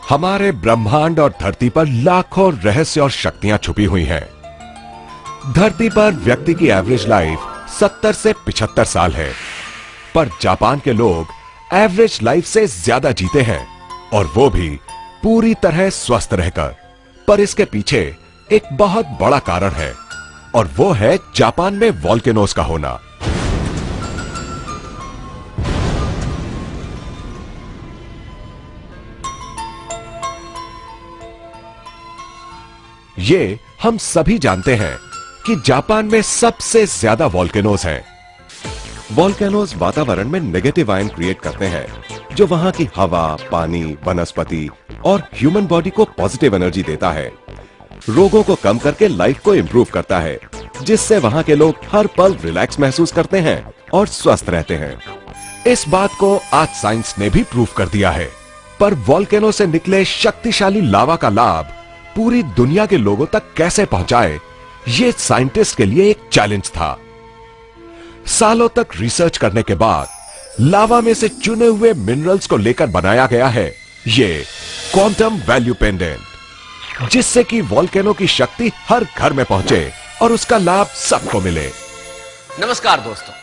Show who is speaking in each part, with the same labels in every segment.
Speaker 1: हमारे ब्रह्मांड और धरती पर लाखों रहस्य और शक्तियां छुपी हुई हैं। धरती पर व्यक्ति की एवरेज लाइफ 70 से 75 साल है, पर जापान के लोग एवरेज लाइफ से ज्यादा जीते हैं, और वो भी पूरी तरह स्वस्थ रहकर। पर इसके पीछे एक बहुत बड़ा कारण है, और वो है जापान में वोल्केनोज का होना। ये हम सभी जानते हैं कि जापान में सबसे ज्यादा वोल्केनोज हैं। वोल्केनोज वातावरण में नेगेटिव आयन क्रिएट करते हैं, जो वहां की हवा, पानी, वनस्पति और ह्यूमन बॉडी को पॉजिटिव एनर्जी देता है। रोगों को कम करके लाइफ को इंप्रूव करता है, जिससे वहां के लोग हर पल रिलैक्स महसूस करते हैं और स्वस्थ रहते हैं। इस बात को आज साइंस ने भी प्रूव कर दिया है। पर वोल्केनो से निकले शक्तिशाली लावा का लाभ पूरी दुनिया के लोगों तक कैसे पहुंचाए, ये साइंटिस्ट के लिए एक चैलेंज था। सालों तक रिसर्च करने के बाद लावा में से चुने हुए मिनरल्स को लेकर बनाया गया है ये क्वांटम वैल्यू पेंडेंट, जिससे कि वोल्केनो की शक्ति हर घर में पहुंचे और उसका लाभ सबको मिले।
Speaker 2: नमस्कार दोस्तों,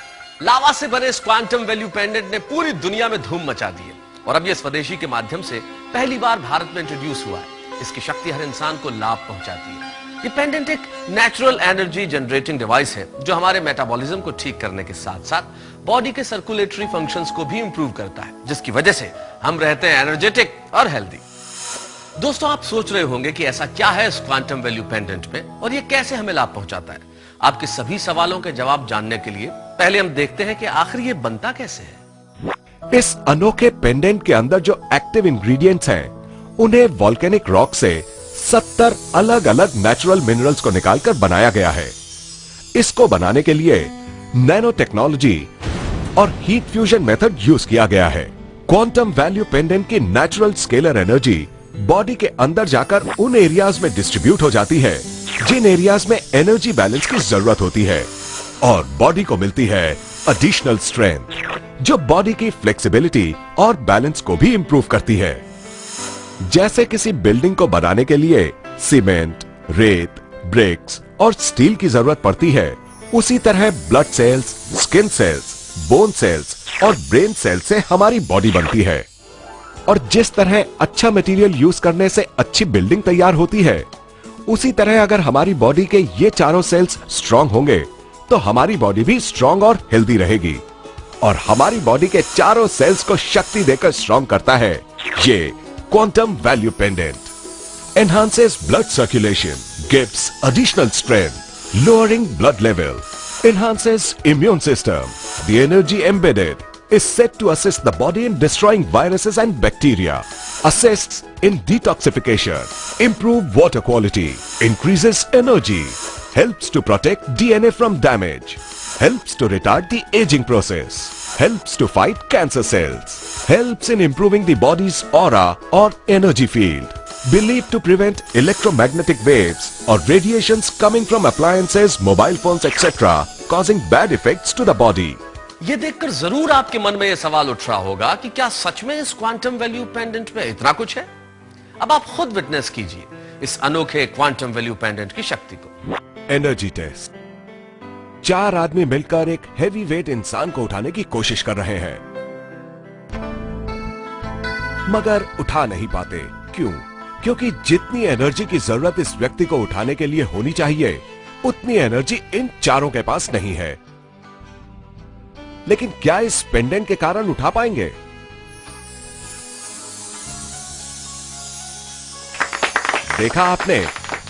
Speaker 2: लावा से बने इस क्वांटम वैल्यू पेंडेंट ने पूरी दुनिया में धूम मचा दी है, और अब ये स्वदेशी के माध्यम से पहली बार भारत में इंट्रोड्यूस हुआ है। इसकी शक्ति हर इंसान को लाभ पहुंचाती है। ये पेंडेंट एक नेचुरल एनर्जी जनरेटिंग डिवाइस है, जो हमारे मेटाबॉलिज्म को ठीक करने के साथ साथ बॉडी के सर्कुलेटरी फंक्शंस को भी इंप्रूव करता है, जिसकी वजह से हम रहते हैं एनर्जेटिक और हेल्दी। दोस्तों, आप सोच रहे होंगे कि ऐसा क्या है इस क्वांटम वैल्यू पेंडेंट में और ये कैसे हमें लाभ पहुंचाता है। आपके सभी सवालों के जवाब जानने के लिए पहले हम देखते हैं कि आखिर ये बनता कैसे है।
Speaker 1: इस अनोखे पेंडेंट के अंदर जो एक्टिव इंग्रेडिएंट्स हैं, उन्हें वोल्केनिक रॉक से 70 अलग अलग नेचुरल मिनरल्स को निकालकर बनाया गया है। इसको बनाने के लिए नैनो टेक्नोलॉजी और हीट फ्यूजन मेथड यूज किया गया है। क्वांटम वैल्यू पेंडेंट की नेचुरल स्केलर एनर्जी बॉडी के अंदर जाकर उन एरियाज में डिस्ट्रीब्यूट हो जाती है जिन एरियाज में एनर्जी बैलेंस की जरूरत होती है, और बॉडी को मिलती है एडिशनल स्ट्रेंथ, जो बॉडी की फ्लेक्सिबिलिटी और बैलेंस को भी इंप्रूव करती है। जैसे किसी बिल्डिंग को बनाने के लिए सीमेंट, रेत, ब्रिक्स और स्टील की जरूरत पड़ती है, उसी तरह blood cells, skin cells, bone cells और ब्रेन सेल्स से हमारी बॉडी बनती है। और जिस तरह अच्छा मटेरियल यूज करने से अच्छी बिल्डिंग तैयार होती है, उसी तरह अगर हमारी बॉडी के ये चारों सेल्स स्ट्रांग होंगे तो हमारी बॉडी भी स्ट्रांग और हेल्दी रहेगी। और हमारी बॉडी के चारों सेल्स को शक्ति देकर स्ट्रांग करता है ये quantum value pendant. Enhances blood circulation, gives additional strength, lowering blood level, enhances immune system. The energy embedded is said to assist the body in destroying viruses and bacteria, assists in detoxification, improve water quality, increases energy, helps to protect DNA from damage, helps to retard the aging process, helps to fight cancer cells, helps in improving the body's aura or energy field, believed to prevent electromagnetic waves or radiations coming from appliances, mobile phones, etc., causing bad effects to the body.
Speaker 2: ये देखकर जरूर आपके मन में यह सवाल उठ रहा होगा कि क्या सच में इस क्वांटम वैल्यू पेंडेंट में इतना कुछ है। अब आप खुद विटनेस कीजिए इस अनोखे क्वांटम वैल्यू पेंडेंट की शक्ति को।
Speaker 1: Energy test. 4 आदमी मिलकर एक हैवी वेट इंसान को उठाने की कोशिश कर रहे हैं, मगर उठा नहीं पाते। क्यों? क्योंकि जितनी एनर्जी की जरूरत इस व्यक्ति को उठाने के लिए होनी चाहिए, उतनी एनर्जी इन चारों के पास नहीं है। लेकिन क्या इस पेंडेंट के कारण उठा पाएंगे? देखा आपने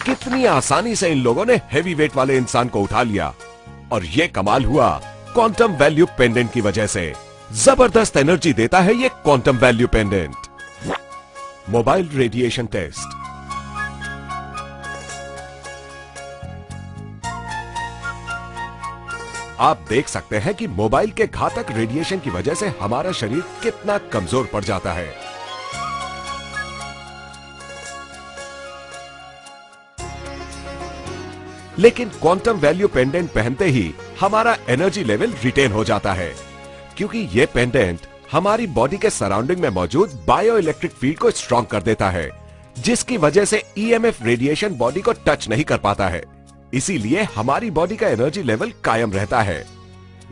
Speaker 1: कितनी आसानी से इन लोगों ने हैवी वेट वाले इंसान को उठा लिया, और यह कमाल हुआ क्वांटम वैल्यू पेंडेंट की वजह से। जबरदस्त एनर्जी देता है ये quantum value pendant. Mobile radiation test. आप देख सकते हैं कि मोबाइल के घातक रेडिएशन की वजह से हमारा शरीर कितना कमजोर पड़ जाता है। लेकिन क्वांटम वैल्यू पेंडेंट पहनते ही हमारा एनर्जी लेवल रिटेन हो जाता है, क्योंकि यह पेंडेंट हमारी बॉडी के सराउंडिंग में मौजूद बायो इलेक्ट्रिक फील्ड को स्ट्रॉन्ग कर देता है, जिसकी वजह से ईएमएफ रेडिएशन बॉडी को टच नहीं कर पाता है। इसीलिए हमारी बॉडी का एनर्जी लेवल कायम रहता है।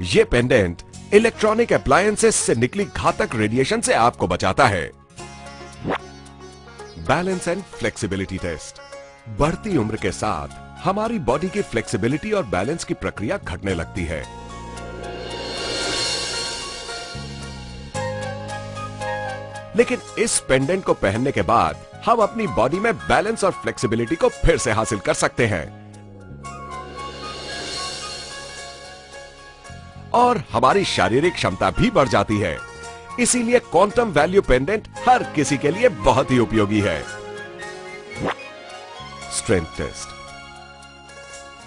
Speaker 1: ये पेंडेंट इलेक्ट्रॉनिक अप्लायंसेस से निकली घातक रेडिएशन से आपको बचाता है। Balance and flexibility test. बढ़ती उम्र के साथ हमारी बॉडी की फ्लेक्सिबिलिटी और बैलेंस की प्रक्रिया घटने लगती है। लेकिन इस पेंडेंट को पहनने के बाद हम अपनी बॉडी में बैलेंस और फ्लेक्सिबिलिटी को फिर से हासिल कर सकते हैं और हमारी शारीरिक क्षमता भी बढ़ जाती है। इसीलिए क्वांटम वैल्यू पेंडेंट हर किसी के लिए बहुत ही उपयोगी है। Strength test.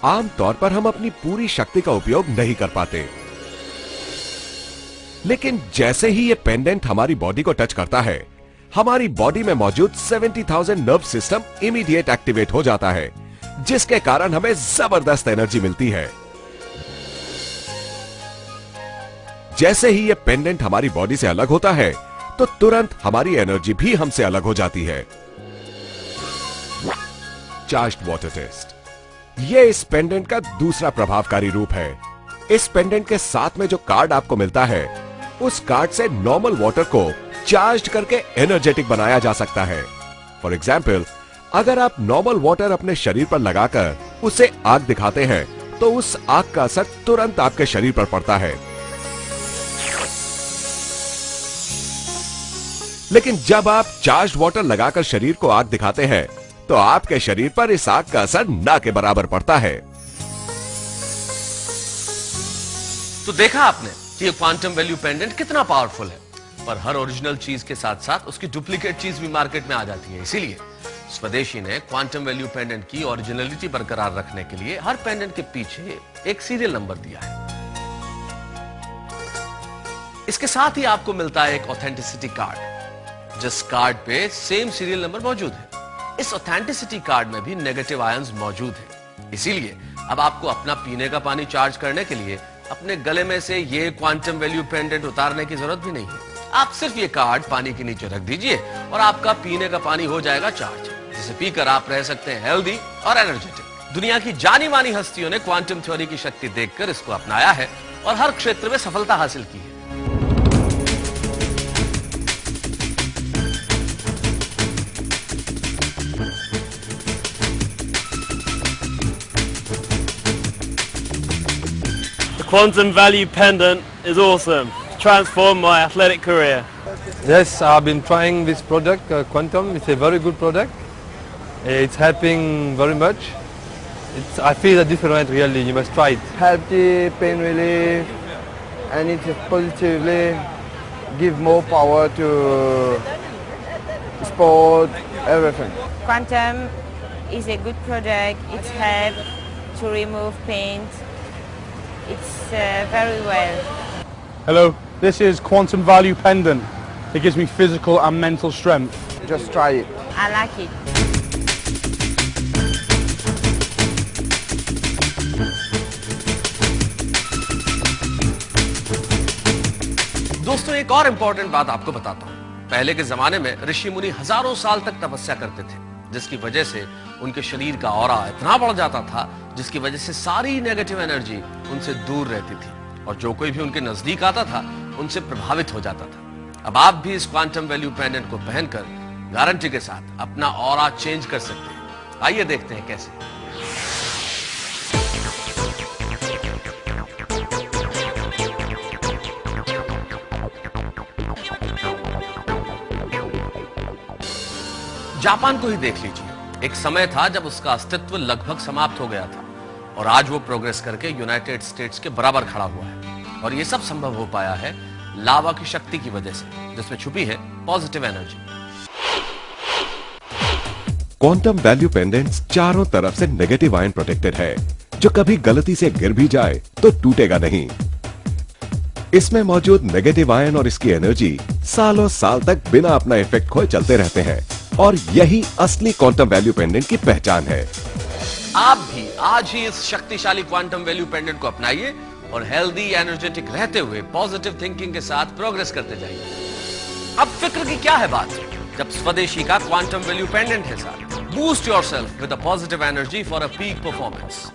Speaker 1: आमतौर पर हम अपनी पूरी शक्ति का उपयोग नहीं कर पाते, लेकिन जैसे ही ये पेंडेंट हमारी बॉडी को टच करता है, हमारी बॉडी में मौजूद 70,000 नर्व सिस्टम इमीडिएट एक्टिवेट हो जाता है, जिसके कारण हमें जबरदस्त एनर्जी मिलती है। जैसे ही ये पेंडेंट हमारी बॉडी से अलग होता है, तो तुरंत हमारी एनर्जी भी हमसे अलग हो जाती है। Charged water test. ये इस पेंडेंट का दूसरा प्रभावकारी रूप है। इस पेंडेंट के साथ में जो कार्ड आपको मिलता है, उस कार्ड से नॉर्मल वाटर को चार्ज करके एनर्जेटिक बनाया जा सकता है। फॉर एग्जाम्पल, अगर आप नॉर्मल वाटर अपने शरीर पर लगाकर उसे आग दिखाते हैं, तो उस आग का असर तुरंत आपके शरीर पर पड़ता है। लेकिन जब आप चार्ज वाटर लगाकर शरीर को आग दिखाते हैं, तो आपके शरीर पर इस आग का असर ना के बराबर पड़ता है।
Speaker 2: तो देखा आपने कि ये क्वांटम वैल्यू पेंडेंट कितना पावरफुल है, पर हर ओरिजिनल चीज के साथ साथ उसकी डुप्लीकेट चीज भी मार्केट में आ जाती है। इसीलिए स्वदेशी ने क्वांटम वैल्यू पेंडेंट की ओरिजिनलिटी बरकरार रखने के लिए हर पेंडेंट के पीछे एक सीरियल नंबर दिया है। इसके साथ ही आपको मिलता है एक ऑथेंटिसिटी कार्ड, जिस कार्ड पे सेम सीरियल नंबर मौजूद है। इस ऑथेंटिसिटी कार्ड में भी नेगेटिव आयंस मौजूद हैं। इसीलिए अब आपको अपना पीने का पानी चार्ज करने के लिए अपने गले में से ये क्वांटम वैल्यू पेंडेंट उतारने की जरूरत भी नहीं है। आप सिर्फ ये कार्ड पानी के नीचे रख दीजिए और आपका पीने का पानी हो जाएगा चार्ज, जिसे पीकर आप रह सकते हैं हेल्दी और एनर्जेटिक। दुनिया की जानी मानी हस्तियों ने क्वांटम थ्योरी की शक्ति देखकर इसको अपनाया है और हर क्षेत्र में सफलता हासिल की है।
Speaker 3: Quantum value pendant is awesome. Transformed my athletic career.
Speaker 4: Yes, I've been trying this product, Quantum. It's a very good product. It's helping very much. I feel a different really. You must try it.
Speaker 5: Healthy, pain relief, and it positively give more power to sport, everything.
Speaker 6: Quantum is a good product. It helps to remove pain. It's very well.
Speaker 7: Hello, this is Quantum Value Pendant. It gives me physical and mental strength.
Speaker 5: Just try it.
Speaker 6: I like it.
Speaker 2: दोस्तों, एक और important बात आपको बताता हूं। पहले के जमाने में ऋषि मुनि हजारों साल तक तपस्या करते थे, जिसकी वजह से उनके शरीर का ऑरा इतना बढ़ जाता था, जिसकी वजह से सारी नेगेटिव एनर्जी उनसे दूर रहती थी और जो कोई भी उनके नजदीक आता था उनसे प्रभावित हो जाता था। अब आप भी इस क्वांटम वैल्यू पेंडेंट को पहनकर गारंटी के साथ अपना ऑरा चेंज कर सकते हैं। आइए देखते हैं कैसे। जापान को ही देख लीजिए। एक समय था जब उसका अस्तित्व लगभग समाप्त हो गया था और आज वो प्रोग्रेस करके यूनाइटेड स्टेट्स के बराबर खड़ा हुआ है। और ये सब संभव हो पाया है लावा की शक्ति की वजह से, जिसमें छुपी है positive energy.
Speaker 1: Quantum value pendants चारों तरफ से नेगेटिव आयन प्रोटेक्टेड है, जो कभी गलती से गिर भी जाए तो टूटेगा नहीं। इसमें मौजूद नेगेटिव आयन और इसकी एनर्जी सालों साल तक बिना अपना इफेक्ट खोए चलते रहते हैं और यही असली क्वांटम वैल्यू पेंडेंट की पहचान है।
Speaker 2: आप भी आज ही इस शक्तिशाली क्वांटम वैल्यू पेंडेंट को अपनाइए और हेल्दी एनर्जेटिक रहते हुए पॉजिटिव थिंकिंग के साथ प्रोग्रेस करते जाइए। अब फिक्र की क्या है बात, जब स्वदेशी का क्वांटम वैल्यू पेंडेंट है साथ। Boost yourself with a positive energy for a peak performance.